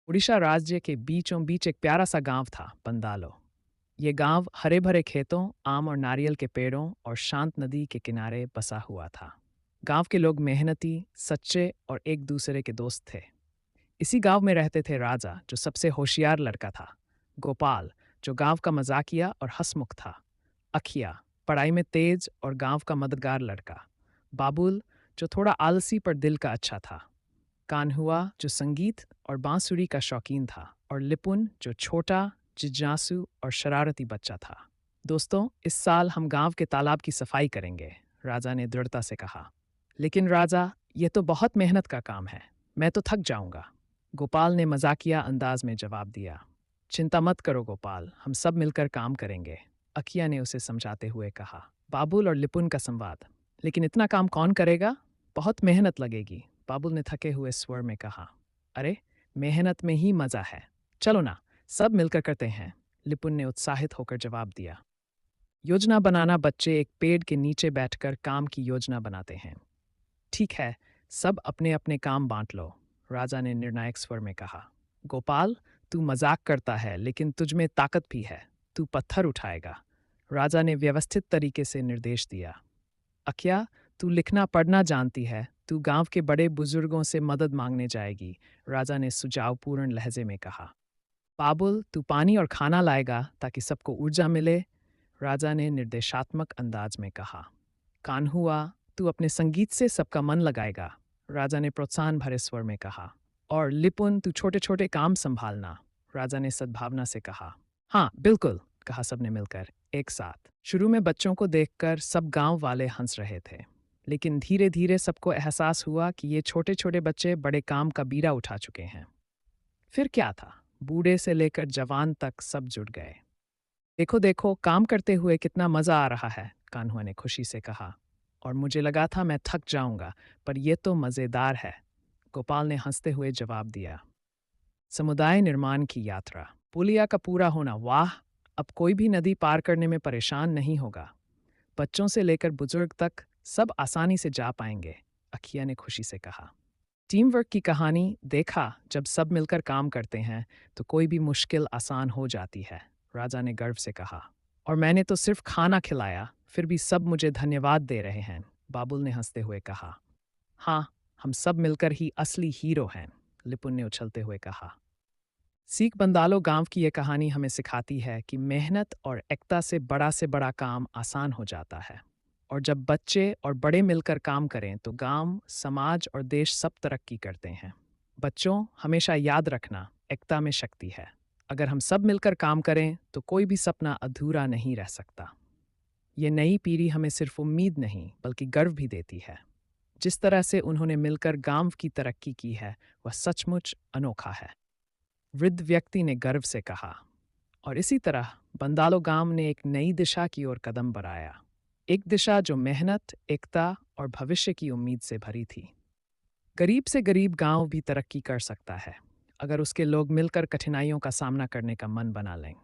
उड़ीसा राज्य के बीचों बीच एक प्यारा सा गांव था, बंदालो। ये गांव हरे भरे खेतों, आम और नारियल के पेड़ों और शांत नदी के किनारे बसा हुआ था। गांव के लोग मेहनती, सच्चे और एक दूसरे के दोस्त थे। इसी गांव में रहते थे राजा, जो सबसे होशियार लड़का था। गोपाल, जो गांव का मजाकिया और हंसमुख था। अखिया, पढ़ाई में तेज और गांव का मददगार लड़का। बाबुल, जो थोड़ा आलसी पर दिल का अच्छा था। कान्हुआ, जो संगीत और बांसुरी का शौकीन था। और लिपुन, जो छोटा, जिज्ञासु और शरारती बच्चा था। दोस्तों, इस साल हम गांव के तालाब की सफाई करेंगे, राजा ने दृढ़ता से कहा। लेकिन राजा, यह तो बहुत मेहनत का काम है। मैं तो थक जाऊंगा। गोपाल ने मजाकिया अंदाज में जवाब दिया। चिंता मत करो गोपाल, हम सब मिलकर काम करेंगे, अकिया ने उसे समझाते हुए कहा। बाबुल और लिपुन का संवाद। लेकिन इतना काम कौन करेगा? बहुत मेहनत लगेगी, बाबुल ने थके हुए स्वर में कहा। अरे, मेहनत में ही मजा है। चलो ना, सब मिलकर करते हैं, लिपुन ने उत्साहित होकर जवाब दिया। योजना बनाना। बच्चे एक पेड़ के नीचे बैठकर काम की योजना बनाते हैं। ठीक है, सब अपने अपने काम बांट लो, राजा ने निर्णायक स्वर में कहा। गोपाल, तू मजाक करता है, लेकिन तुझ में ताकत भी है। तू पत्थर उठाएगा, राजा ने व्यवस्थित तरीके से निर्देश दिया। अक्या, तू लिखना पढ़ना जानती है, तू गांव के बड़े बुजुर्गों से मदद मांगने जाएगी, राजा ने सुझावपूर्ण लहजे में कहा। बाबुल, तू पानी और खाना लाएगा ताकि सबको ऊर्जा मिले, राजा ने निर्देशात्मक अंदाज में कहा। कान्हुआ, तू अपने संगीत से सबका मन लगाएगा, राजा ने प्रोत्साहन भरे स्वर में कहा। और लिपुन, तू छोटे छोटे काम संभालना, राजा ने सद्भावना से कहा। हाँ बिल्कुल, कहा सबने मिलकर एक साथ। शुरू में बच्चों को देखकर सब गांव वाले हंस रहे थे, लेकिन धीरे धीरे सबको एहसास हुआ कि ये छोटे छोटे बच्चे बड़े काम का बीड़ा उठा चुके हैं। फिर क्या था, बूढ़े से लेकर जवान तक सब जुट गए। देखो देखो, काम करते हुए कितना मजा आ रहा है, कान्हुआ ने खुशी से कहा। और मुझे लगा था मैं थक जाऊंगा, पर यह तो मजेदार है, गोपाल ने हंसते हुए जवाब दिया। समुदाय निर्माण की यात्रा। पुलिया का पूरा होना, वाह! अब कोई भी नदी पार करने में परेशान नहीं होगा। बच्चों से लेकर बुजुर्ग तक सब आसानी से जा पाएंगे, अखिया ने खुशी से कहा। टीम वर्क की कहानी। देखा, जब सब मिलकर काम करते हैं तो कोई भी मुश्किल आसान हो जाती है, राजा ने गर्व से कहा। और मैंने तो सिर्फ खाना खिलाया, फिर भी सब मुझे धन्यवाद दे रहे हैं, बाबुल ने हंसते हुए कहा। हाँ, हम सब मिलकर ही असली हीरो हैं, लिपुन ने उछलते हुए कहा। सीख। बंदालो गांव की यह कहानी हमें सिखाती है कि मेहनत और एकता से बड़ा काम आसान हो जाता है। और जब बच्चे और बड़े मिलकर काम करें तो गांव, समाज और देश सब तरक्की करते हैं। बच्चों, हमेशा याद रखना, एकता में शक्ति है। अगर हम सब मिलकर काम करें तो कोई भी सपना अधूरा नहीं रह सकता। ये नई पीढ़ी हमें सिर्फ उम्मीद नहीं बल्कि गर्व भी देती है। जिस तरह से उन्होंने मिलकर गांव की तरक्की की है, वह सचमुच अनोखा है, वृद्ध व्यक्ति ने गर्व से कहा। और इसी तरह बंदालो गांव ने एक नई दिशा की ओर कदम बढ़ाया, एक दिशा जो मेहनत, एकता और भविष्य की उम्मीद से भरी थी। गरीब से गरीब गांव भी तरक्की कर सकता है, अगर उसके लोग मिलकर कठिनाइयों का सामना करने का मन बना लें।